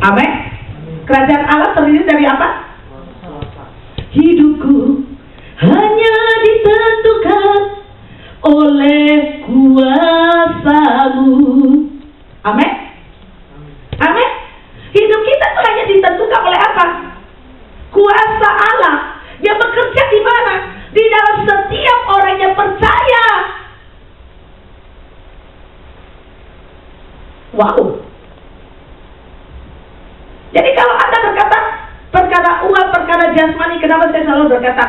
Amin. Kerajaan Allah terdiri dari apa? Hidupku hanya ditentukan oleh kuasa-Mu. Amin. Amin. Hidup kita tuh hanya ditentukan oleh apa? Kuasa Allah. Dia bekerja di mana? Di dalam setiap orang yang percaya. Wow. Jadi kalau Anda berkata perkara uang, perkara jasmani, kenapa saya selalu berkata,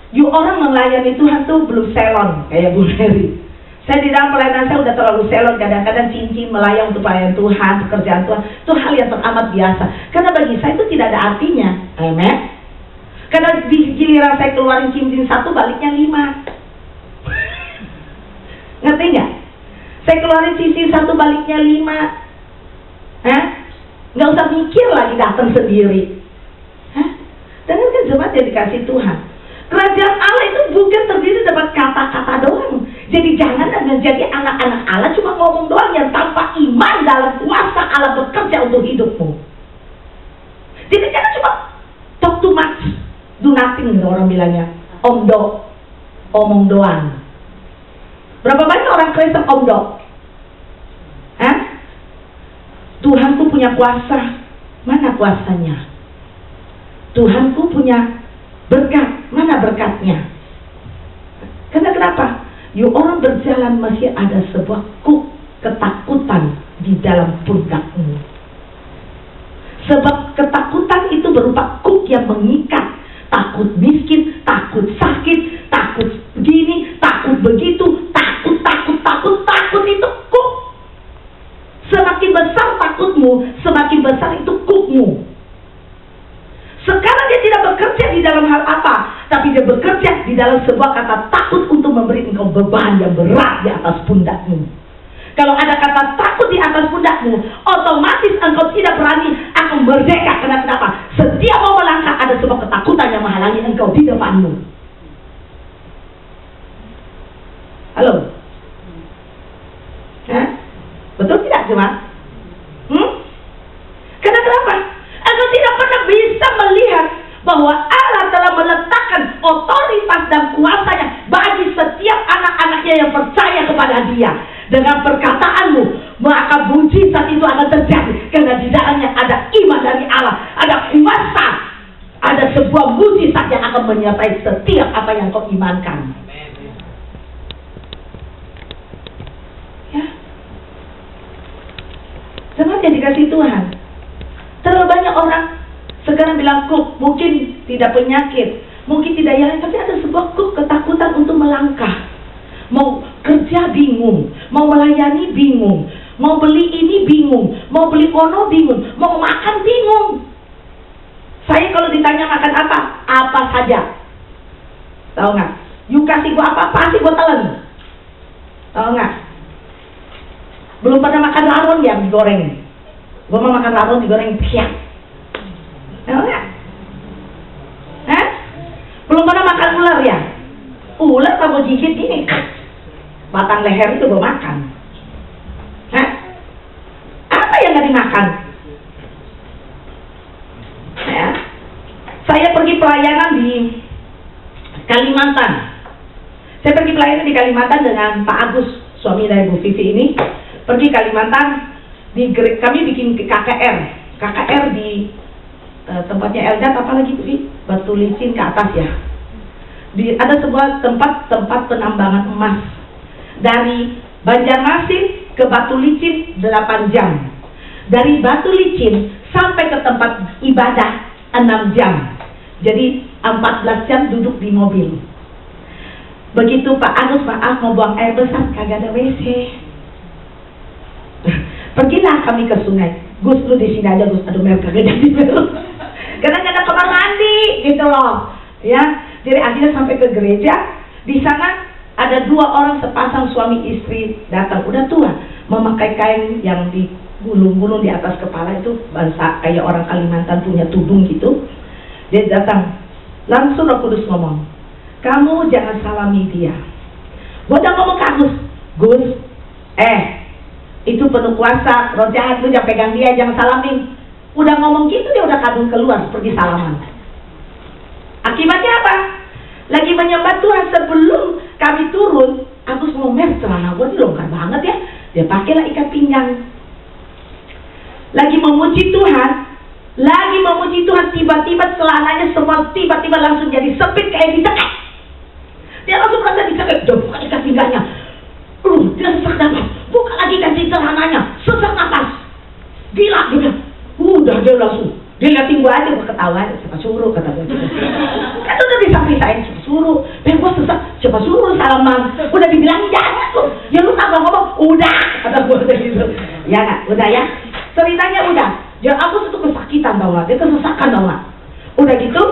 you orang melayani Tuhan tuh belum selon kayak Bu Mary. Saya di dalam pelayanan saya udah terlalu selon, kadang-kadang cincin melayang untuk pelayanan Tuhan, pekerjaan Tuhan, itu hal yang teramat biasa. Karena bagi saya itu tidak ada artinya. Amen. Karena di giliran saya keluarin cincin 1, baliknya 5. Ngerti nggak? Saya keluarin cincin 1, baliknya 5. Nggak usah mikir lagi, datang sendiri. Dengarkan jemaat yang dikasih Tuhan. Kerajaan Allah itu bukan terdiri dari kata-kata doang. Jadi jangan menjadi anak-anak Allah cuma ngomong doang yang tanpa iman dalam kuasa Allah bekerja untuk hidupmu. Jadi jangan cuma talk too much, do nothing, orang bilangnya. Omong doang. Berapa banyak orang Kristen omdo? Tuhanku punya kuasa. Mana kuasanya? Tuhanku punya berkat. Mana berkatnya? Karena kenapa? You orang berjalan masih ada sebuah ketakutan di dalam pundakmu. Sebab ketakutan itu berupa yang mengikat. Takut miskin, takut sakit, takut begini, takut begitu, takut itu kuk. Semakin besar takutmu, semakin besar itu kukmu. Sekarang dia tidak bekerja di dalam hal apa, tapi dia bekerja di dalam sebuah kata takut untuk memberi engkau beban yang berat di atas pundakmu. Kalau ada kata takut di atas pundakmu, otomatis engkau tidak berani akan merdeka. Kenapa? Setiap mau melangkah ada sebuah ketakutan yang menghalangi engkau di depanmu. Halo? Betul tidak jemaat? Karena kenapa? Engkau tidak pernah bisa melihat bahwa Allah telah meletakkan otoritas dan kuasanya bagi setiap anak-anaknya yang percaya kepada Dia. Dengan perkataanmu, maka mujizat itu akan terjadi. Karena di dalamnya ada iman dari Allah, ada kuasa, ada sebuah mujizat yang akan menyertai setiap apa yang kau imankan. Jemaat yang dikasih Tuhan, terlalu banyak orang sekarang bilang mungkin tidak penyakit, mungkin tidak yang lain, tapi ada sebuah ketakutan untuk melangkah. Mau kerja bingung, mau melayani bingung, mau beli ini bingung, mau beli ono bingung, mau makan bingung. Saya kalau ditanya makan apa saja, tahu nggak? You kasih gua apa pasti gua telan, tahu nggak? Belum pernah makan rawon yang digoreng. Gua mau makan rawon digoreng piak. Tahu nggak? Belum pernah makan ular ya? Ular kalau gigit ini, batang leher itu gua makan. Apa yang nggak dimakan? Saya pergi pelayanan di Kalimantan. Saya pergi pelayanan di Kalimantan dengan Pak Agus, suami dari Bu Vivi ini. Pergi Kalimantan, kami bikin KKR di tempatnya Eldat, apa lagi tuh, Batu Licin ke atas ya. Ada sebuah tempat penambangan emas. Dari Banjarmasin ke Batu Licin 8 jam. Dari Batu Licin sampai ke tempat ibadah 6 jam. Jadi 14 jam duduk di mobil. Begitu Pak Agus, maaf mau buang air besar, kagak ada WC. Pergilah kami ke sungai. Gus, lu di sini aja Gus, aduh Mel kagak jadi Mel. Karena gak ada kamar mandi gitu loh. Ya, jadi akhirnya sampai ke gereja. Di sana ada 2 orang sepasang suami istri datang, udah tua, memakai kain yang digulung-gulung di atas kepala itu, bangsa kayak orang Kalimantan punya tudung gitu. Dia datang, langsung Roh Kudus ngomong, kamu jangan salami dia. Gua udah ngomong ke Agus, Gus, itu penuh kuasa, roh jahat, lu jangan pegang dia, jangan salamin. Udah ngomong gitu dia udah kadung keluar pergi salaman. Akibatnya apa? Lagi menyembah Tuhan sebelum kami turun, Agus ngomel, celana gue dilonggar banget ya. Dia pakailah ikat pinggang. Lagi memuji Tuhan, tiba-tiba celananya semua tiba-tiba langsung jadi sempit kayak dicekek. Dia langsung merasa dicekek, dia buka ikat pinggangnya. Dia sesak nafas, buka lagi kasih celananya, sesak nafas. Gila, dia bilang, udah dia langsung. Dia liatin gue aja, gue ketawa, siapa suruh, kata gue. Kan udah disampaikan, siapa suruh. Gue sesak, siapa suruh salaman. Udah dibilang jangan tuh. Ya lu tak ngomong, udah, kata gue gitu. Ya gak, udah ya. Ceritanya udah. Ya aku tuh kesakitan tau gak, dia kesesakan tau gak. Udah gitu,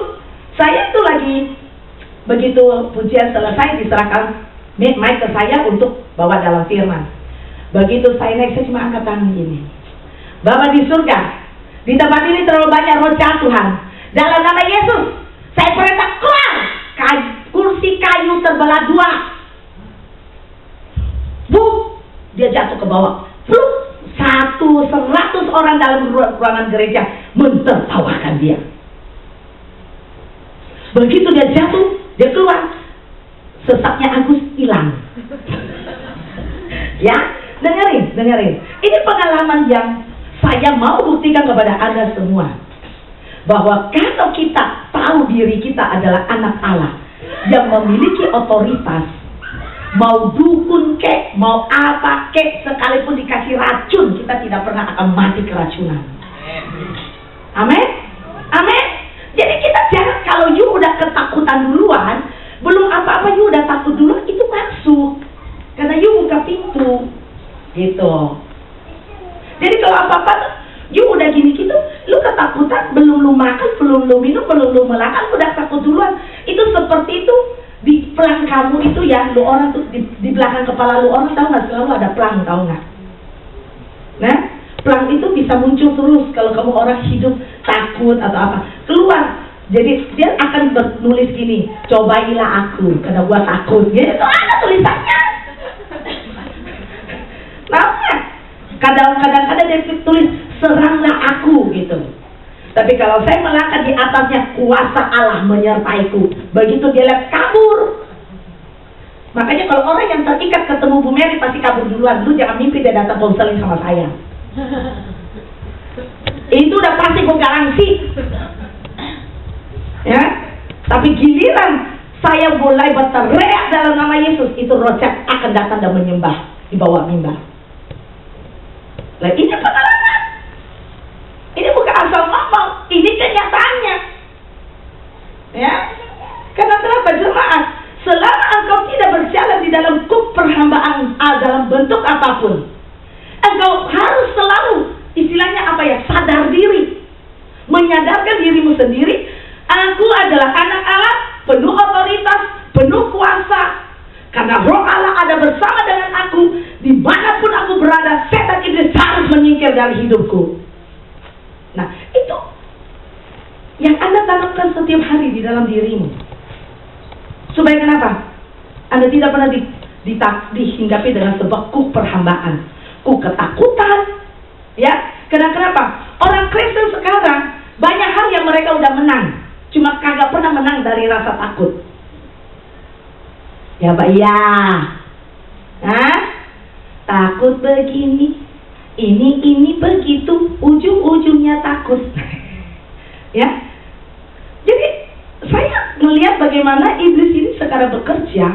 saya tuh lagi, begitu pujian selesai diserahkan mic ke saya untuk bawa dalam firman. Begitu saya naik, saya cuma angkat tangan gini. Bapa di surga, di tempat ini terlalu banyak roh jahat Tuhan. Dalam nama Yesus, saya perintah keluar. Kursi kayu terbelah dua. Dia jatuh ke bawah. 100 orang dalam ruangan gereja mentertawakan dia. Begitu dia jatuh, dia keluar, sesaknya Agus hilang. Ya, dengerin. Ini pengalaman yang saya mau buktikan kepada Anda semua, bahwa kalau kita tahu diri kita adalah anak Allah yang memiliki otoritas, mau dukun kek, mau apa kek, sekalipun dikasih racun, kita tidak pernah akan mati keracunan. Amin. Jadi kita jangan, kalau you udah ketakutan duluan, belum apa-apa you udah takut duluan, itu masuk, karena you buka pintu gitu. Jadi kalau apa-apa you udah gini gitu, lu ketakutan, belum lu makan, belum lu minum, belum lu melangkah, udah takut duluan. Itu seperti itu di pelang kamu itu ya, lu orang tuh di belakang kepala lu orang, tahu nggak, selalu ada pelang, tahu nggak? Nah, pelang itu bisa muncul terus kalau kamu orang hidup takut atau apa, keluar. Jadi dia akan menulis gini, cobailah aku karena gua takut. Gitu ada tulisannya. Nah, kadang-kadang dia tulis seranglah aku gitu. Tapi kalau saya melangkah di atasnya, kuasa Allah menyertaiku. Begitu dia lihat, kabur. Makanya kalau orang yang terikat ketemu Bu Mary pasti kabur duluan. Lu jangan mimpi dia datang konseling sama saya. Itu udah pasti gue garansi. Ya, tapi giliran saya mulai berteriak dalam nama Yesus, itu roh jahat akan datang dan menyembah di bawah mimbar. Nah, ini pengalaman. Ini bukan asal ngomong, ini kenyataannya. Ya, karena kenapa jemaat? Selama engkau tidak berjalan di dalam kub perhambaan dalam bentuk apapun, engkau harus selalu, istilahnya apa ya, sadar diri, menyadarkan dirimu sendiri. Aku adalah anak Allah, penuh otoritas, penuh kuasa. Karena roh Allah ada bersama dengan aku, dimanapun aku berada, setan iblis harus menyingkir dari hidupku. Nah, itu yang Anda tanamkan setiap hari di dalam dirimu. Supaya kenapa? Anda tidak pernah dihinggapi dengan sebuah kuk perhambaan, kuk ketakutan. Ya, kenapa? Orang Kristen sekarang banyak hal yang mereka udah menang, cuma kagak pernah menang dari rasa takut. Ya Pak, iya. Takut begini, ini begitu, ujung-ujungnya takut. Ya. Jadi saya melihat bagaimana iblis ini sekarang bekerja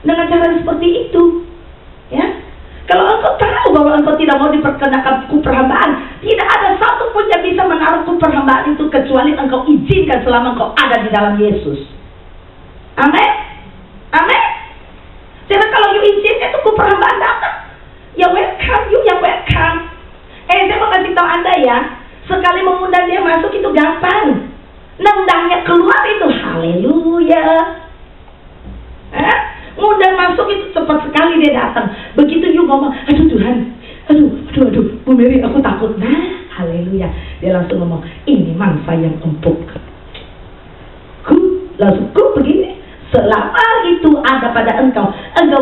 dengan cara seperti itu. Ya. Kalau engkau tahu bahwa engkau tidak mau diperkenakan kuk perhambaan, tidak ada satu pun yang bisa menaruh kuk perhambaan itu kecuali engkau izinkan selama engkau ada di dalam Yesus. Amin. Amin. Jadi kalau you izinkan itu kuk perhambaan datang, ya welcome, you yang welcome. Saya mau kasih tahu Anda ya, sekali mengundang dia masuk itu gampang, nendangnya keluar itu haleluya. Ngundang masuk itu cepat sekali dia datang. Begitu you ngomong, aduh Tuhan, aduh, Bu Mary aku takut. Nah, haleluya. Dia langsung ngomong, ini mangsa yang empuk. Langsung begini, Selama itu ada pada engkau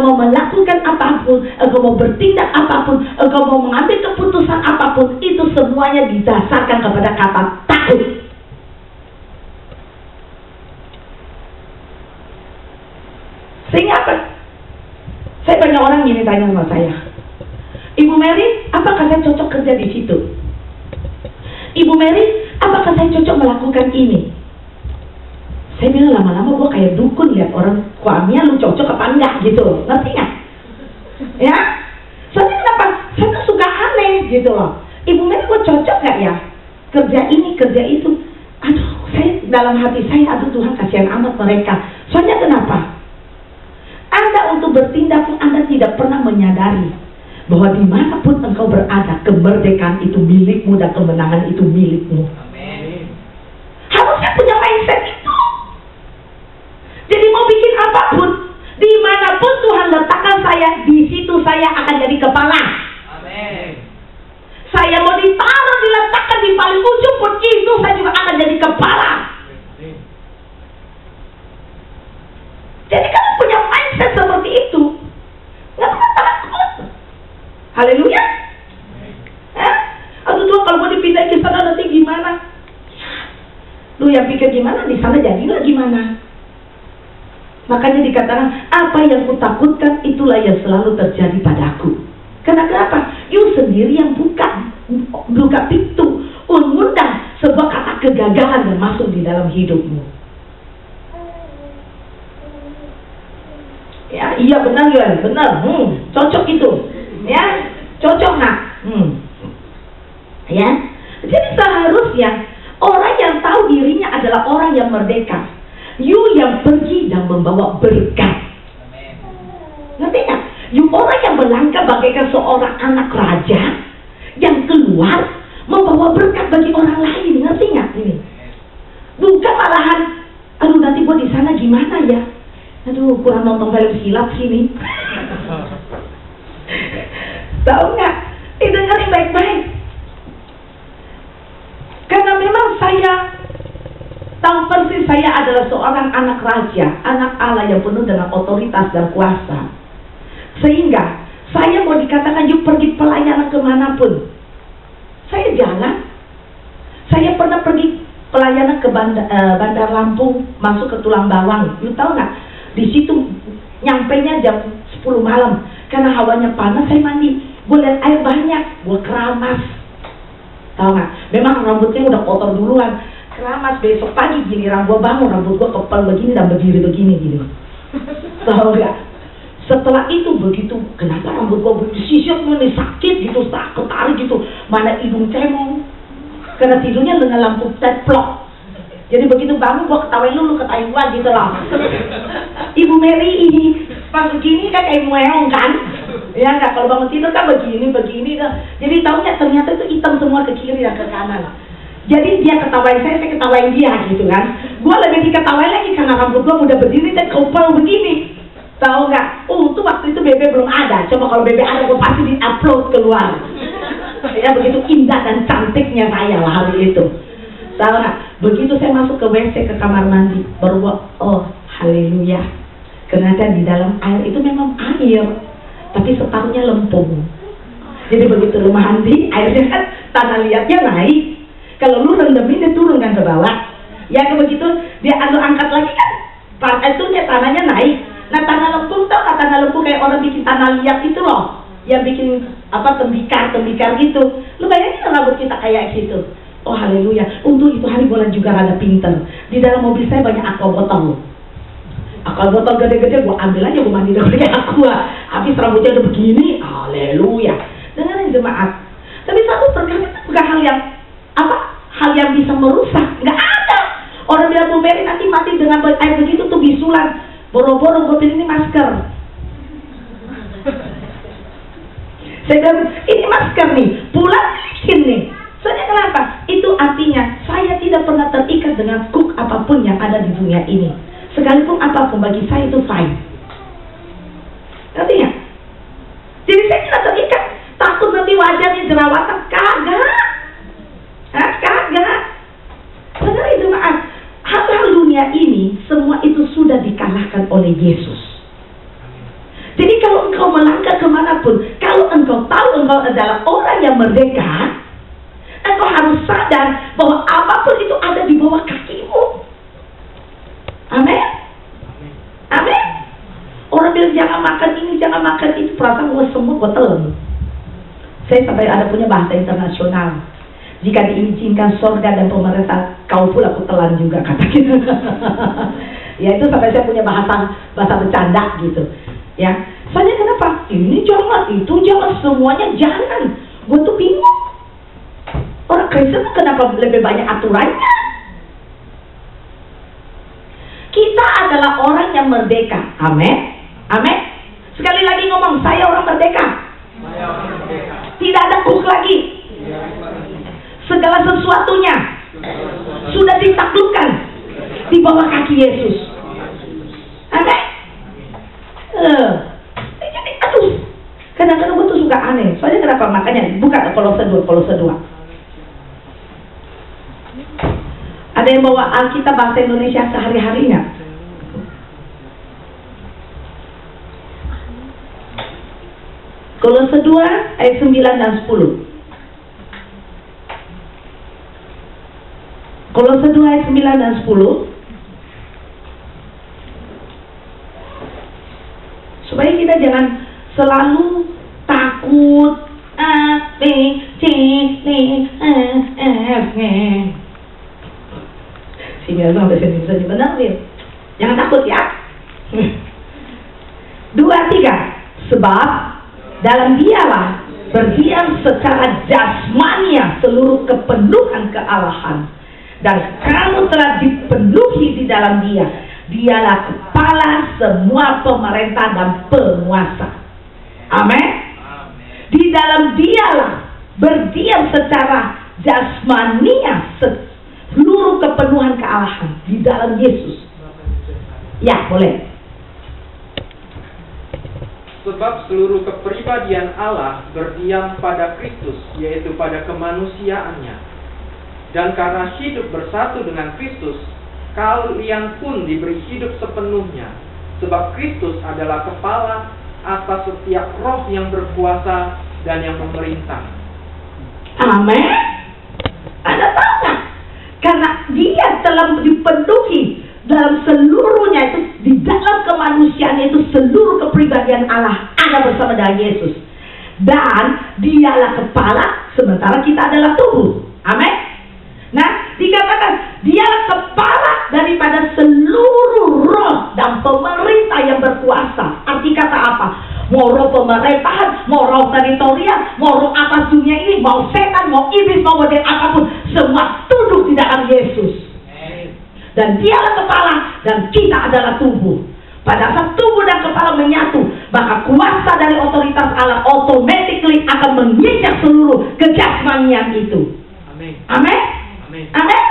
mau melakukan apapun, engkau mau bertindak apapun, engkau mau mengambil keputusan apapun, itu semuanya didasarkan kepada kata takut. Sehingga apa? Saya banyak orang gini tanya sama saya, Ibu Mary, apakah saya cocok kerja di situ? Ibu Mary, apakah saya cocok melakukan ini? Saya bilang lama-lama gue kayak dukun lihat orang, Amia lu cocok apa enggak gitu, ngerti nggak? Ya, soalnya kenapa? Saya tuh suka aneh gitu loh. Ibu Mary, gue cocok nggak ya kerja ini, kerja itu? Aduh, saya dalam hati saya, aduh Tuhan kasihan amat mereka. Soalnya kenapa? Anda untuk bertindak pun Anda tidak pernah menyadari bahwa dimanapun engkau berada, kemerdekaan itu milikmu dan kemenangan itu milikmu. Amin. Harusnya punya mindset itu. Jadi mau bikin apapun, dimanapun Tuhan letakkan saya, di situ saya akan jadi kepala. Amin. Saya mau ditaruh, diletakkan di paling ujung pun, itu saya juga akan jadi kepala. Jadi kamu punya mindset seperti itu, nggak pernah takut. Haleluya. Aduh Tuhan, kalau mau dipindahin ke sana nanti gimana? Lu yang pikir gimana, di sana jadilah gimana. Makanya dikatakan, apa yang kutakutkan itulah yang selalu terjadi padaku. Karena kenapa? You sendiri yang buka pintu, mengundang sebuah kata kegagalan yang masuk di dalam hidupmu. Ya, iya benar ya, benar. Cocok itu. Ya, cocok nak. Ya. Jadi seharusnya orang yang tahu dirinya adalah orang yang merdeka. You yang pergi dan membawa berkat. Ngerti nggak? You orang yang melangkah bagaikan seorang anak raja yang keluar membawa berkat bagi orang lain. Ngerti nggak ini? Bukan malahan, aduh nanti gua di sana gimana ya? Aduh kurang nonton film silat sini. Tahu nggak? Dengerin baik-baik. Karena memang saya tahu persis saya adalah seorang anak raja, anak Allah yang penuh dengan otoritas dan kuasa. Sehingga saya mau dikatakan yuk pergi pelayanan kemanapun, saya jalan. Saya pernah pergi pelayanan ke Bandar Lampung, masuk ke Tulang Bawang. Yuk tahu nggak? Di situ nyampenya jam 10 malam. Karena hawanya panas, saya mandi. Gue lihat air banyak, gue keramas. Tahu nggak? Memang rambutnya udah kotor duluan. Keramas, besok pagi giliran gue bangun, rambut gue kepal begini dan berdiri begini gitu. Tahu nggak? Setelah itu begitu, kenapa rambut gue bersisir nih sakit gitu, ketarik gitu, mana hidung cemong. Karena tidurnya dengan lampu teplok. Jadi begitu bangun gue ketawain lu ketawain gue gitu loh. Ibu Mary ini pas begini kan kayak mueong kan? Ya nggak, kalau bangun tidur kan begini kan. Jadi taunya ternyata itu hitam semua ke kiri dan ke kanan. Jadi dia ketawain saya ketawain dia gitu kan. Gue lebih diketawain lagi karena rambut gue udah berdiri dan kopel begini. Tahu nggak? Tuh waktu itu BB belum ada. Coba kalau BB ada gue pasti di-upload keluar. Ya begitu indah dan cantiknya saya lah hari itu. Tahu nggak? Begitu saya masuk ke WC ke kamar mandi, baru gua, oh haleluya. Ternyata di dalam air itu memang air, tapi separuhnya lempung. Jadi begitu lu mandi, airnya kan tanah liatnya naik. Kalau lu rendemin dia turun kan ke bawah. Ya begitu dia angkat lagi kan, itu tanahnya naik. Nah tanah lempung tau nggak, tanah lempung kayak orang bikin tanah liat itu loh, yang bikin apa tembikar gitu. Lu bayangin rambut kita kayak gitu. Oh haleluya. Untuk itu hari bulan juga rada pinter. Di dalam mobil saya banyak aqua botol. Aqua botol gede-gede gue ambil aja, gue mandi dengan aqua. Habis rambutnya udah begini, haleluya. Dengerin jemaat. Tapi satu perkara itu bukan hal yang bisa merusak. Nggak ada. Orang bilang Bu Mary nanti mati dengan air begitu tuh bisulan. Boro-boro gue pilih ini masker. Saya bilang ini masker nih, pulang bikin nih. Soalnya kenapa? Itu artinya saya tidak pernah terikat dengan kuk apapun yang ada di dunia ini. Sekalipun apapun bagi saya itu fine. Artinya, jadi saya tidak terikat. Takut nanti wajahnya jerawatan. Kagak. Kagak. Benar itu maaf. Hal-hal dunia ini semua itu sudah dikalahkan oleh Yesus. Jadi kalau engkau melangkah kemanapun, kalau engkau tahu engkau adalah orang yang merdeka, engkau harus sadar bahwa apapun itu ada di bawah kakimu. Amin. Amin. Orang bilang jangan makan ini, jangan makan itu, perasaan gue semua gue telan. Saya sampai ada punya bahasa internasional. Jika diizinkan sorga dan pemerintah, kau pula aku telan juga, kata kita. Ya itu sampai saya punya bahasa bercanda gitu. Ya, soalnya kenapa? Ini jangan, itu jangan, semuanya jangan. Gue tuh bingung. Orang Kristen kenapa lebih banyak aturannya? Kita adalah orang yang merdeka. Amin. Amin. Sekali lagi ngomong, saya orang merdeka. Tidak ada kuk lagi. Segala sesuatunya sudah ditaklukkan di bawah kaki Yesus. Amin. Jadi aduh, kadang-kadang gue tuh suka aneh. Soalnya kenapa? Makanya buka Kolose 2. Ada yang bawa Alkitab bahasa Indonesia sehari-harinya? Kolose 2 ayat 9 dan 10. Kolose 2 ayat 9 dan 10. Supaya kita jangan selalu takut A, B, C, D, E, F, G. Si Mia sampai sini bisa dibenerin. Jangan takut ya. 2, 3. Sebab dalam dialah berdiam secara jasmania seluruh kepenuhan kealahan, dan kamu telah dipenuhi di dalam dia. Dialah kepala semua pemerintah dan penguasa. Amin. Di dalam dialah berdiam secara jasmania seluruh kepenuhan kealahan. Di dalam Yesus. Ya, boleh. Sebab seluruh kepribadian Allah berdiam pada Kristus, yaitu pada kemanusiaannya. Dan karena hidup bersatu dengan Kristus, kalian pun diberi hidup sepenuhnya. Sebab Kristus adalah kepala atas setiap roh yang berkuasa dan yang memerintah. Amin. Anda tahu nggak? Karena dia telah dipenuhi dalam seluruhnya, itu di dalam kemanusiaan itu seluruh kepribadian Allah ada bersama dengan Yesus. Dan dialah kepala, sementara kita adalah tubuh. Amin. Nah, dikatakan dialah kepala daripada seluruh roh dan pemerintah yang berkuasa. Arti kata apa? Mau roh pemerintahan, mau roh teritorial, mau roh atas dunia ini, mau setan, mau iblis, mau model apapun, semua tunduk di dalam Yesus. Dan dialah kepala dan kita adalah tubuh. Pada saat tubuh dan kepala menyatu, maka kuasa dari otoritas Allah automatically akan menginjak seluruh kejasmanian itu. Amin. Amin. Amin.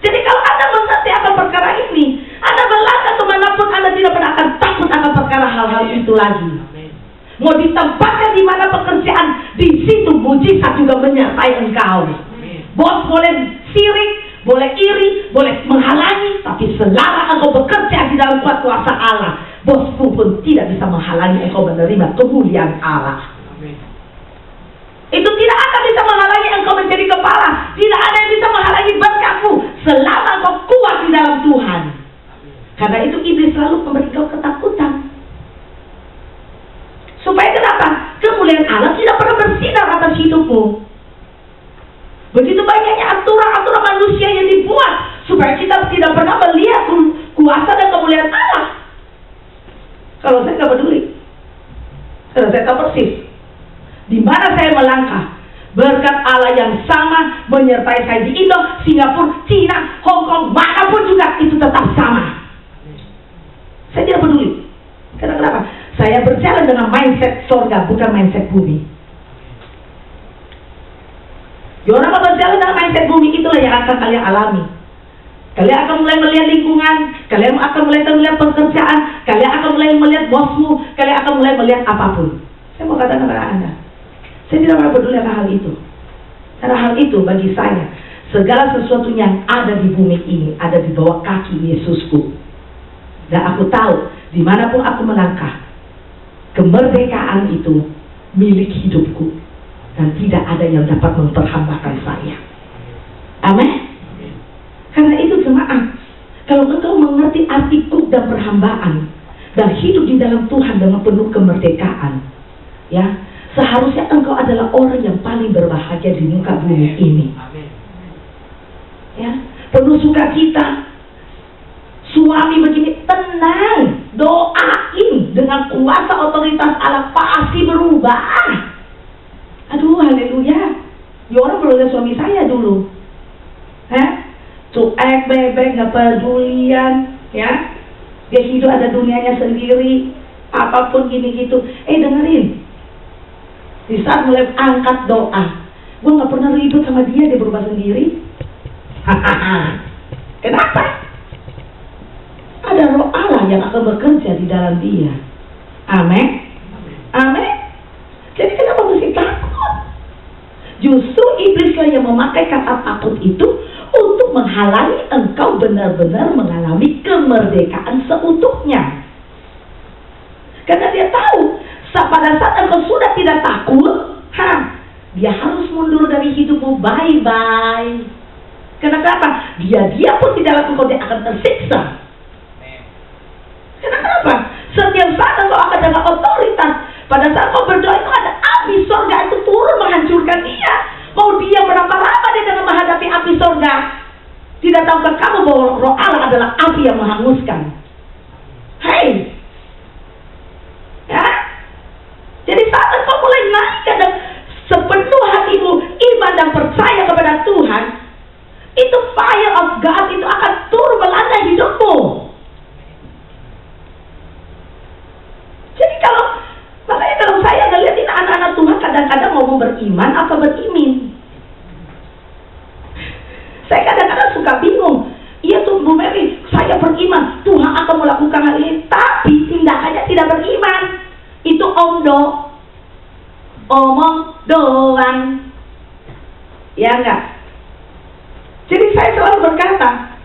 Jadi kalau Anda mengerti akan perkara ini, Anda melangkah kemanapun, Anda tidak pernah akan takut akan perkara hal-hal itu lagi. Amin. Mau ditempatkan di mana pekerjaan, di situ mujizat juga menyertai engkau. Amin. Bos boleh sirik, boleh iri, boleh menghalangi, tapi selama engkau bekerja di dalam kuasa Allah, bosmu pun tidak bisa menghalangi engkau menerima kemuliaan Allah. Amin. Itu tidak akan bisa menghalangi engkau menjadi kepala. Tidak ada yang bisa menghalangi berkatmu selama engkau kuat di dalam Tuhan. Karena itu iblis selalu memberi kau ketakutan. Supaya kenapa? Kemuliaan Allah tidak pernah bersinar atas hidupmu. Begitu banyaknya aturan-aturan manusia yang dibuat supaya kita tidak pernah melihat kuasa dan kemuliaan Allah. Kalau saya nggak peduli, karena saya tahu persis di mana saya melangkah, berkat Allah yang sama menyertai saya di Indo, Singapura, Cina, Hong Kong, manapun juga itu tetap sama. Saya tidak peduli. Kenapa? Saya berjalan dengan mindset surga, bukan mindset bumi. Orang kalau berjalan dengan mindset bumi, itulah yang akan kalian alami. Kalian akan mulai melihat lingkungan, kalian akan mulai melihat pekerjaan, kalian akan mulai melihat bosmu, kalian akan mulai melihat apapun. Saya mau katakan kepada Anda, saya tidak pernah peduli akan hal itu. Karena hal itu bagi saya, segala sesuatu yang ada di bumi ini ada di bawah kaki Yesusku. Dan aku tahu Dimanapun aku melangkah, kemerdekaan itu milik hidupku, dan tidak ada yang dapat memperhambakan saya. Amin. Karena itu jemaat, kalau engkau mengerti arti kuk dan perhambaan dan hidup di dalam Tuhan dengan penuh kemerdekaan, ya, seharusnya engkau adalah orang yang paling berbahagia di muka bumi ini. Ya, penuh sukacita. Suami begini, tenang, doain dengan kuasa otoritas Allah pasti berubah. Aduh, haleluya. Ya, orang belum lihat suami saya dulu. Cuek, bebek, gak pedulian, ya. Dia hidup ada dunianya sendiri, apapun gini gitu. Dengerin. Di saat mulai angkat doa, gue gak pernah ribut sama dia berubah sendiri. Kenapa? Ada roh Allah yang akan bekerja di dalam dia. Amin. Amin. Jadi kenapa mesti takut? Justru iblislah yang memakai kata takut itu untuk menghalangi engkau benar-benar mengalami kemerdekaan seutuhnya. Karena dia tahu, pada saat engkau sudah tidak takut, dia harus mundur dari hidupmu, bye-bye. Kenapa? Dia pun di dalam engkau dia akan tersiksa. Kenapa? Setiap saat engkau akan dengan otoritas. Pada saat kau berdoa itu ada api surga itu turun menghancurkan dia. Mau dia berapa lama dia dengan menghadapi api surga? Tidak tahukah kamu bahwa roh Allah adalah api yang menghanguskan? Hei, ya. Jadi saat engkau mulai naik dan sepenuh hatimu iman dan percaya kepada Tuhan, itu fire of God itu akan turun melanda hidupmu. Jadi makanya kalau saya ngeliatin anak-anak Tuhan kadang-kadang ngomong beriman apa berimin. Saya kadang-kadang suka bingung. Iya tuh Bu Mary, saya beriman, Tuhan akan melakukan hal ini, tapi tindakannya tidak beriman. Itu omong doang. Ya enggak? Jadi saya selalu berkata,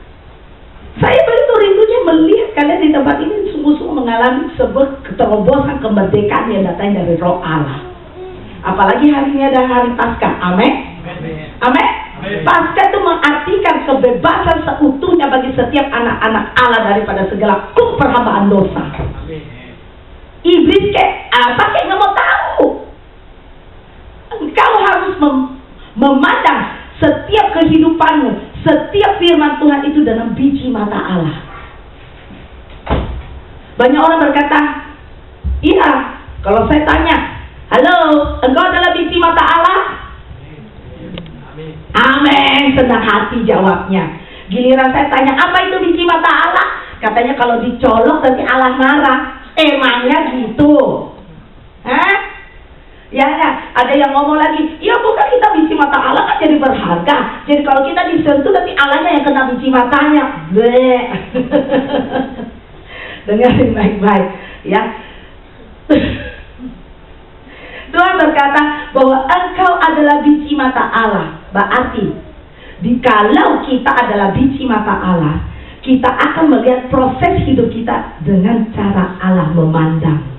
saya begitu rindunya melihat kalian di tempat ini sungguh-sungguh mengalami sebuah keterobosan kemerdekaan yang datang dari roh Allah. Apalagi hari ini ada hari Paskah. Amin. Amin. Paskah itu mengartikan kebebasan seutuhnya bagi setiap anak-anak Allah daripada segala kuk perhambaan dosa. Iblis pakai nggak mau tahu. Engkau harus memandang setiap kehidupanmu, setiap firman Tuhan itu dalam biji mata Allah. Banyak orang berkata, iya, kalau saya tanya, halo, engkau adalah biji mata Allah? Amin, senang hati jawabnya. Giliran saya tanya, apa itu biji mata Allah? Katanya kalau dicolok nanti Allah marah. Emangnya gitu? Ya, ada yang ngomong lagi, ya bukan kita biji mata Allah kan jadi berharga. Jadi kalau kita disentuh nanti Allahnya yang kena biji matanya. Dengarin baik-baik, ya. Tuhan berkata bahwa engkau adalah biji mata Allah. Berarti, jikalau kita adalah biji mata Allah, kita akan melihat proses hidup kita dengan cara Allah memandang.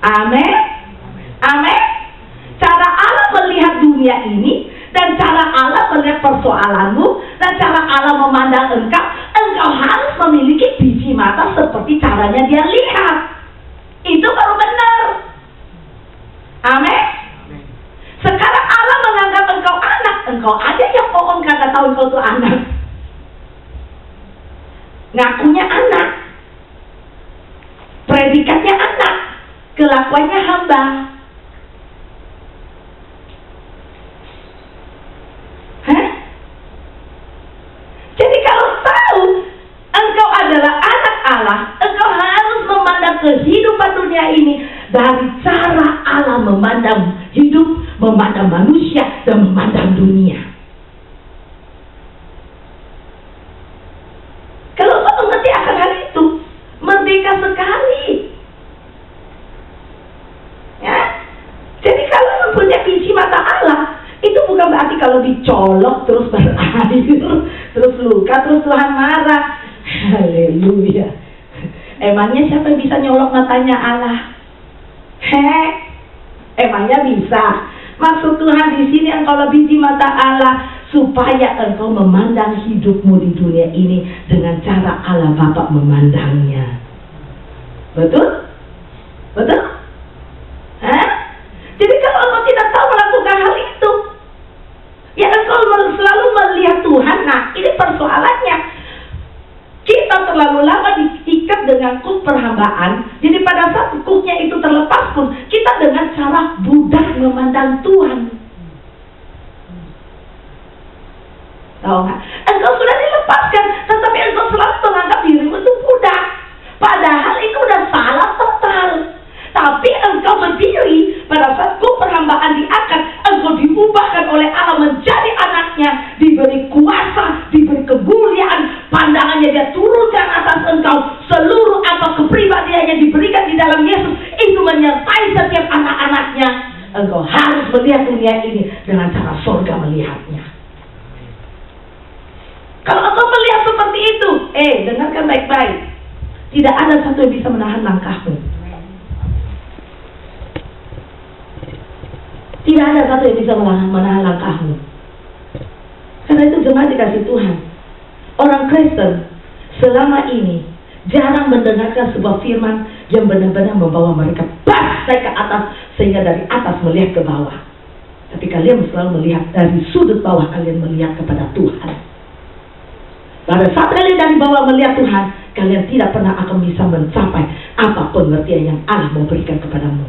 Amin. Amin. Cara Allah melihat dunia ini dan cara Allah melihat persoalanmu dan cara Allah memandang engkau harus memiliki biji mata seperti caranya dia lihat. Itu baru benar. Amin. Sekarang Allah menganggap engkau anak, engkau aja yang bohong kagak tahu engkau tuh anak. Ngakunya anak, predikatnya anak, kelakuannya hamba. Jadi kalau tahu engkau adalah anak Allah, engkau harus memandang kehidupan dunia ini dari cara Allah memandang hidup, memandang manusia, dan memandang dunia. Kalau kau mengerti akan hal itu, merdeka sekali. Ya, jadi kalau mempunyai biji mata Allah, itu bukan berarti kalau dicolok terus berair, terus luka, terus Tuhan marah. Haleluya. Emangnya siapa yang bisa nyolok matanya Allah? Emangnya bisa? Maksud Tuhan di sini engkau lebih di mata Allah supaya engkau memandang hidupmu di dunia ini dengan cara Allah Bapa memandangnya. Betul? Betul? Jadi kalau engkau tidak tahu melakukan hal itu, ya engkau selalu melihat Tuhan. Nah, ini persoalannya. Kita terlalu lama diikat dengan kuk perhambaan. Jadi pada saat kuknya itu terlepas pun, kita dengan cara budak memandang Tuhan. Tahu nggak? Engkau sudah dilepaskan, tetapi engkau selalu menganggap dirimu itu budak. Padahal itu udah salah total. Tapi engkau berdiri pada saat kuk perhambaan diangkat, engkau diubahkan oleh Allah menjadi anaknya, diberi kuasa, diberi kemuliaan, pandangannya dia turunkan atas engkau, seluruh apa kepribadiannya diberikan di dalam Yesus, itu menyertai setiap anak-anaknya. Engkau harus melihat dunia ini dengan cara surga melihatnya. Kalau engkau melihat seperti itu, dengarkan baik-baik, tidak ada satu yang bisa menahan langkahmu. Tidak ada satu yang bisa menahan langkahmu. Karena itu jemaat dikasih Tuhan, orang Kristen selama ini jarang mendengarkan sebuah firman yang benar-benar membawa mereka naik ke atas, sehingga dari atas melihat ke bawah. Tapi kalian selalu melihat dari sudut bawah, kalian melihat kepada Tuhan. Pada saat kalian dari bawah melihat Tuhan, kalian tidak pernah akan bisa mencapai apa pengertian yang Allah mau berikan kepadamu.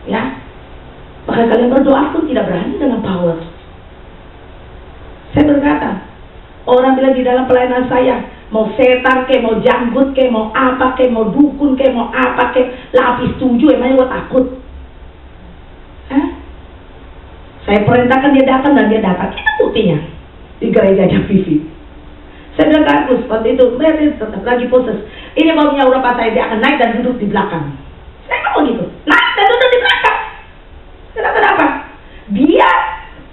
Ya, maka kalian berdoa pun tidak berani dengan power. Saya berkata, orang bilang di dalam pelayanan saya, mau setan ke, mau janggut ke, mau apa ke, mau dukun ke, mau apa ke, lapis 7, emangnya gue takut? Saya perintahkan dia datang dan dia datang. Itu buktinya di gereja Javivi. Saya bilang bagus waktu itu, lagi proses. Ini maunya Eropa saya, dia akan naik dan duduk di belakang. Saya mau gitu, naik dan duduk di belakang. Kenapa? Dia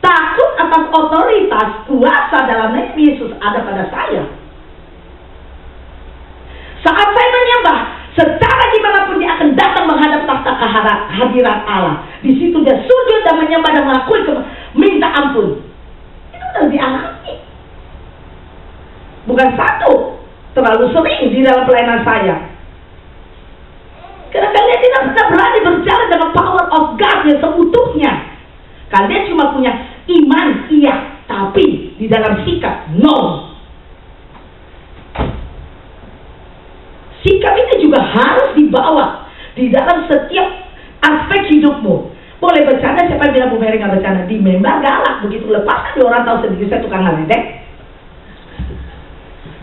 takut atas otoritas kuasa dalam nama Yesus ada pada saya. Saat saya menyembah, secara dimanapun dia akan datang menghadap tahta kehadiran Allah. Di situ dia sujud dan menyembah dan mengakui minta ampun. Itu sudah dialami. Bukan satu, terlalu sering di dalam pelayanan saya. Karena kalian tidak pernah berani berjalan dengan power of God yang seutuhnya. Kalian cuma punya iman, iya, tapi di dalam sikap, no. Sikap itu juga harus dibawa di dalam setiap aspek hidupmu. Boleh bercanda, siapa yang bilang Bu Mary gak bercanda? Di member galak, begitu lepas kan di orang tahu sendiri saya tukang ngeledek.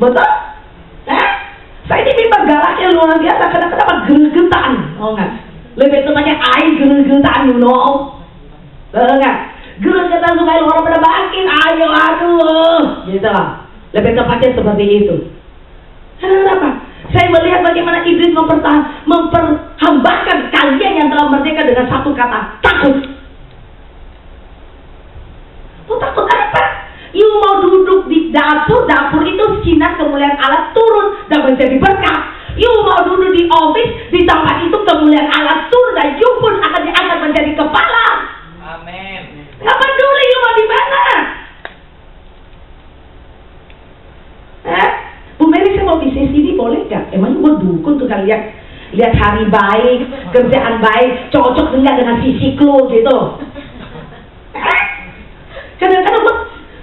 Betul? Saya ini memang galaknya luar biasa. Kenapa geregetan? Oh enggak? Lebih tepatnya air geregetan, you know? Enggak? Geregetan supaya orang pada bangkit. Ayo, aduh, gitu lah. Lebih tepatnya seperti itu. Kenapa? Saya melihat bagaimana iblis memperhambakan kalian yang telah merdeka dengan satu kata, takut. Lu takut apa? You mau duduk di dapur itu sinar kemuliaan Allah turun dan menjadi berkah. You mau duduk di office, di tempat itu kemuliaan Allah turun dan you pun akan diangkat menjadi kepala. Amin. Gak peduli you mau di mana. Bu Mary, saya mau bisnis ini boleh gak? Emang gue dukun tuh kan lihat hari baik, kerjaan baik, cocok enggak dengan fisik lo gitu. Kadang-kadang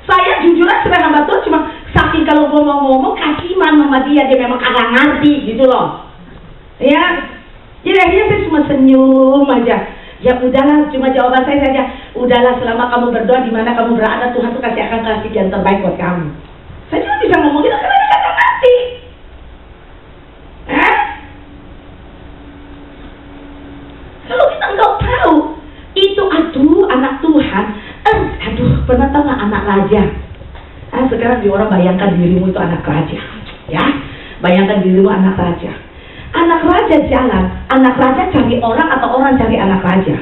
saya jujur aja sebagai hamba Tuhan cuma saking kalau gue mau ngomong kasihan sama dia memang kagak ngerti gitu loh. Ya, jadi akhirnya saya cuma senyum aja. Ya udahlah, cuma jawaban saya saja. Udahlah, selama kamu berdoa di mana kamu berada, Tuhan tuh akan kasih yang terbaik buat kamu. Saya cuma bisa ngomong gitu karena dia kagak ngerti. Kalau kita nggak tahu itu anak Tuhan. Pernah tahu nggak anak raja? Sekarang di orang bayangkan dirimu itu anak raja, ya. Bayangkan dirimu anak raja. Anak raja jalan, anak raja cari orang atau orang cari anak raja?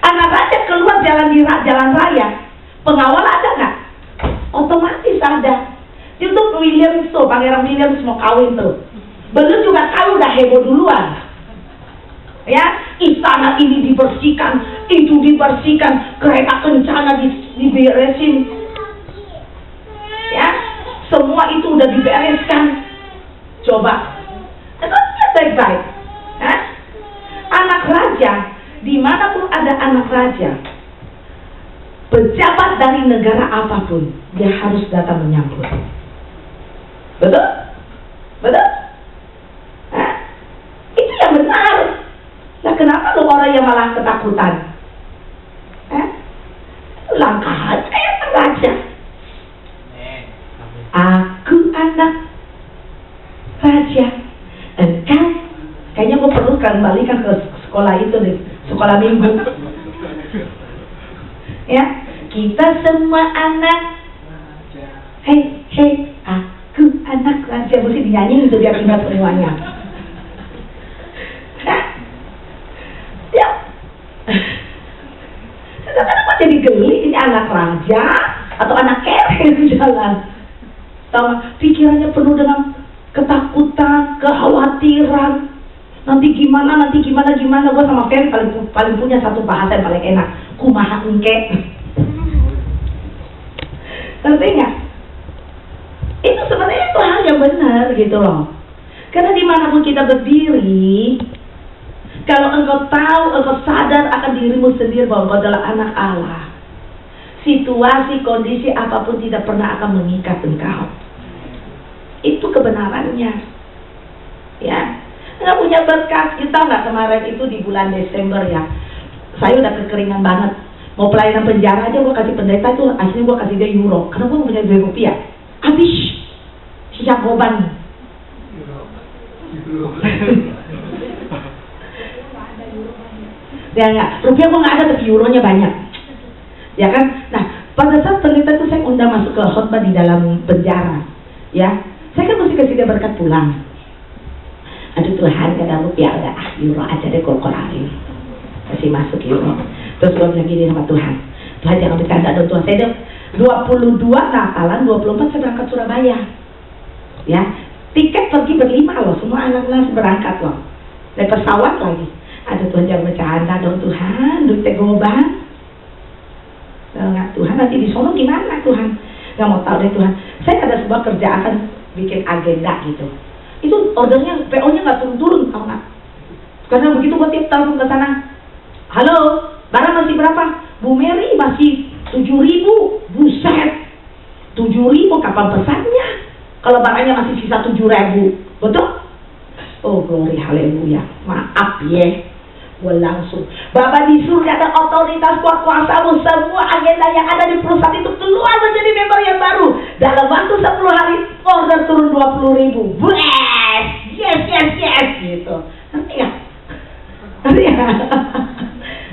Anak raja keluar jalan di jalan raya, pengawal ada nggak? otomatis ada. Itu William tuh, Pangeran William mau kawin tuh. Belum juga kawin udah heboh duluan. Ya, istana ini dibersihkan, itu dibersihkan, kereta kencana diberesin. Ya, semua itu udah dibereskan. Coba, lihat baik-baik. Anak raja, dimanapun ada anak raja, pejabat dari negara apapun, dia harus datang menyambut. Betul? Betul? Itu yang benar. Nah, kenapa lu orang yang malah ketakutan? Langkah aja kayak raja. Aku anak raja. Engkau, kayaknya gue perlu kembalikan ke sekolah itu deh, sekolah minggu. Ya, kita semua anak. Hei, aku anak raja. Mesti dinyanyi itu biar ingat semuanya. Ya, kenapa jadi geli? Ini anak raja atau anak kere di jalan? Tahu, pikirannya penuh dengan ketakutan, kekhawatiran. Nanti gimana? Gue sama Ferry paling punya satu bahasa yang paling enak. Kumaha engke. Ngerti nggak? Itu sebenarnya itu hal yang benar gitu loh. Karena dimanapun kita berdiri, kalau engkau tahu, engkau sadar akan dirimu sendiri bahwa engkau adalah anak Allah, situasi, kondisi apapun tidak pernah akan mengikat engkau. Itu kebenarannya. Ya, nggak punya berkat. Kita nggak kemarin itu di bulan Desember ya, saya udah kekeringan banget. Mau pelayanan penjara aja gue kasih pendeta itu, aslinya gue kasih dia euro, karena gue punya ₹2. Habis sisa goban. Ya nggak, rupiah gue nggak ada tapi euronya banyak. Ya kan? Nah, pada saat pendeta itu saya undang masuk ke khotbah di dalam penjara. Ya, saya kan mesti kasih dia berkat pulang. Aduh Tuhan, kata rupiah udah euro aja deh kolarin. Kasih masuk euro. Terus gue bilang gini sama Tuhan, Tuhan jangan bercanda dong Tuhan. Saya 22 Natalan, 24 saya berangkat Surabaya. Ya, tiket pergi berlima loh, semua anak-anak berangkat loh. Naik pesawat lagi. Aduh Tuhan jangan bercanda dong Tuhan, duitnya goban. Nggak Tuhan, nanti di sono gimana Tuhan? Nggak mau tahu deh Tuhan. Saya ada sebuah kerjaan bikin agenda gitu. Itu ordernya, PO-nya nggak turun-turun, tau nggak? Karena begitu gue tiap tahun ke sana, halo, barang masih berapa? Bu Mary masih 7.000, buset, 7.000 kapan pesannya? Kalau barangnya masih sisa 7.000, betul? Oh glory haleluya, maaf ya, gue langsung, Bapak di surga ada otoritas kuasamu, semua agenda yang ada di perusahaan itu keluar menjadi member yang baru. Dalam waktu 10 hari order turun 20.000, bless, yes, gitu. Nanti ya,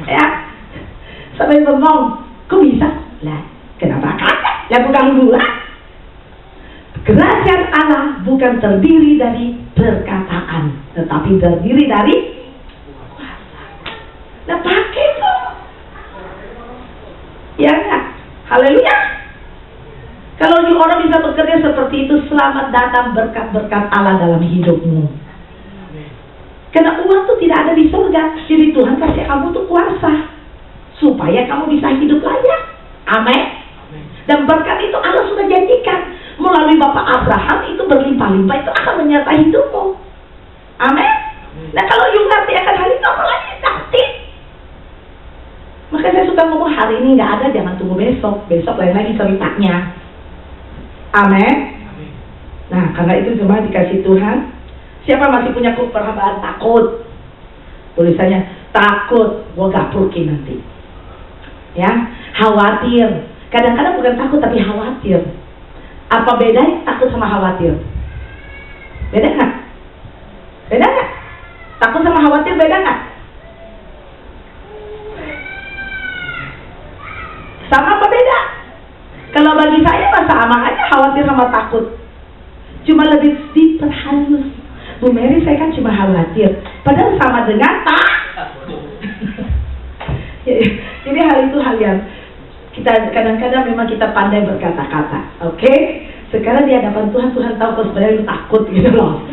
ya. Sampai ngomong, kok bisa? Lah, kenapa kagak? Ya bukan gula. Kerajaan Allah bukan terdiri dari perkataan, tetapi terdiri dari kuasa. Nah, pakai tuh. Ya enggak? Haleluya. Kalau orang bisa bekerja seperti itu, selamat datang berkat-berkat Allah dalam hidupmu. Karena uang itu tidak ada di surga. Jadi Tuhan kasih kamu tuh kuasa supaya kamu bisa hidup layak. Amin. Dan berkat itu Allah sudah janjikan melalui Bapak Abraham itu berlimpah-limpah, itu akan menyertai hidupmu. Amin. Nah kalau you ngerti akan hal itu, apalagi nanti. Maka saya suka ngomong hari ini nggak ada, jangan tunggu besok. Besok lain lagi ceritanya. Amin. Nah karena itu cuma dikasih Tuhan. Siapa masih punya perhambaan takut? Tulisannya takut, gua gapurkin nanti. Ya, khawatir. Kadang-kadang bukan takut tapi khawatir. Apa bedanya takut sama khawatir? Beda nggak? Beda nggak? Takut sama khawatir beda nggak? Sama apa beda? Kalau bagi saya mah sama aja khawatir sama takut. Cuma lebih sedikit halus. Bu Mary saya kan cuma khawatir. Padahal sama dengan takut. Jadi hal itu hal yang kadang-kadang memang kita pandai berkata-kata, oke? Sekarang di hadapan Tuhan, Tuhan tahu kalau sebenarnya lu takut gitu loh.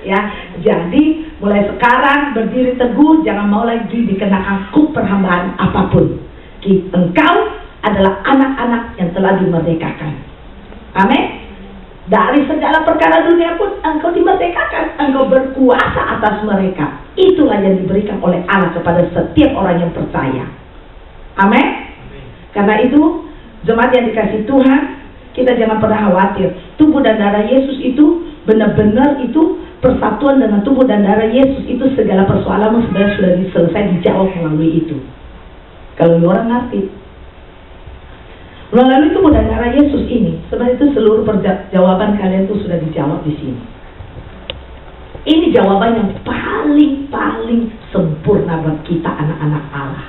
Ya, jadi mulai sekarang berdiri teguh, jangan mau lagi dikenakan kuk perhambaan apapun. Engkau adalah anak-anak yang telah dimerdekakan. Amin. Dari segala perkara dunia pun engkau dimerdekakan, engkau berkuasa atas mereka. Itulah yang diberikan oleh Allah kepada setiap orang yang percaya. Amin. Karena itu, jemaat yang dikasihi Tuhan, kita jangan pernah khawatir. Tubuh dan darah Yesus itu benar-benar itu persatuan dengan tubuh dan darah Yesus itu, segala persoalan sebenarnya sudah selesai dijawab melalui itu. Kalau orang ngerti melalui tubuh dan darah Yesus ini, sebenarnya itu seluruh jawaban kalian itu sudah dijawab di sini. Ini jawaban yang paling sempurna buat kita anak-anak Allah.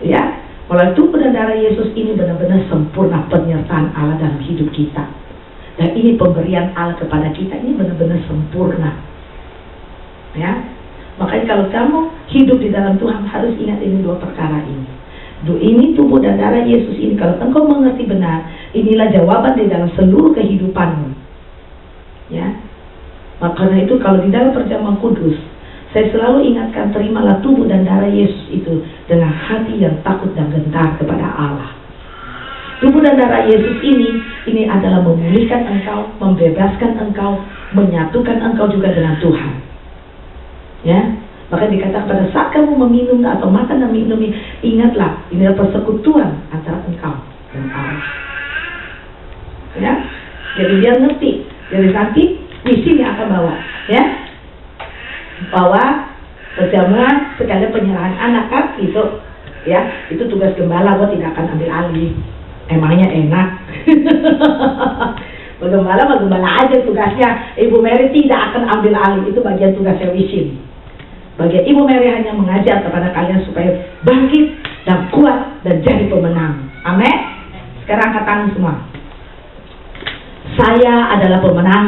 Ya, melalui tubuh dan darah Yesus ini benar-benar sempurna penyertaan Allah dalam hidup kita. Dan ini pemberian Allah kepada kita, ini benar-benar sempurna. Ya, makanya kalau kamu hidup di dalam Tuhan harus ingat ini dua perkara ini. Ini tubuh dan darah Yesus ini, kalau engkau mengerti benar, inilah jawaban di dalam seluruh kehidupanmu. Ya, makanya itu kalau di dalam perjamuan kudus, saya selalu ingatkan, terimalah tubuh dan darah Yesus itu dengan hati yang takut dan gentar kepada Allah. Tubuh dan darah Yesus ini adalah memulihkan engkau, membebaskan engkau, menyatukan engkau juga dengan Tuhan. Ya, maka dikatakan pada saat kamu meminum atau makan dan minum, ingatlah ini adalah persekutuan antara engkau dan Allah. Ya, jadi dia ngerti. Jadi nanti misi yang akan bawa, ya, bawa perjamuan sekalian penyerahan anak kan, gitu. Ya, itu tugas gembala, gue tidak akan ambil alih. Emangnya enak. Gembala aja tugasnya. Ibu Mary tidak akan ambil alih, itu bagian tugasnya Wisin. Bagian Ibu Mary hanya mengajar kepada kalian supaya bangkit dan kuat dan jadi pemenang. Amin. Sekarang angkat tangan semua. Saya adalah pemenang.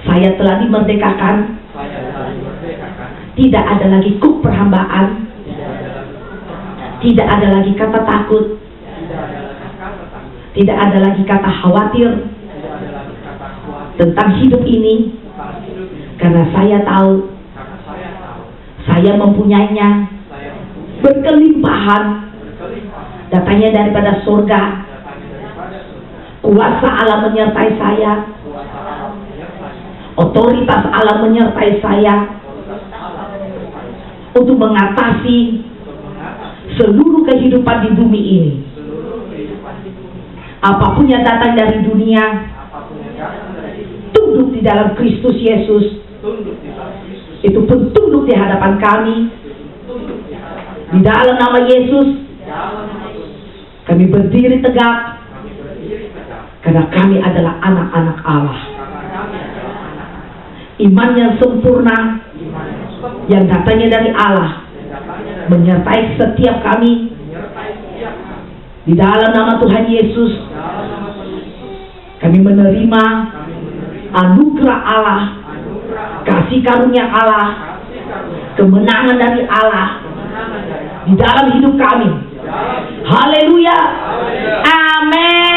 Saya telah dimerdekakan. Tidak ada lagi kuk perhambaan. Tidak ada lagi kata takut. Tidak ada lagi kata khawatir tentang hidup ini. Karena saya tahu saya mempunyainya berkelimpahan, datangnya daripada surga. Kuasa Allah menyertai saya, otoritas Allah menyertai saya untuk mengatasi seluruh kehidupan di bumi ini. Apapun yang datang dari dunia, tunduk di dalam Kristus Yesus. Itu pun tunduk di hadapan kami. Di dalam nama Yesus kami berdiri tegak, karena kami adalah anak-anak Allah. Iman yang sempurna yang datangnya dari Allah menyertai setiap kami. Di dalam nama Tuhan Yesus kami menerima anugerah Allah, kasih karunia Allah, kemenangan dari Allah di dalam hidup kami. Haleluya. Amin.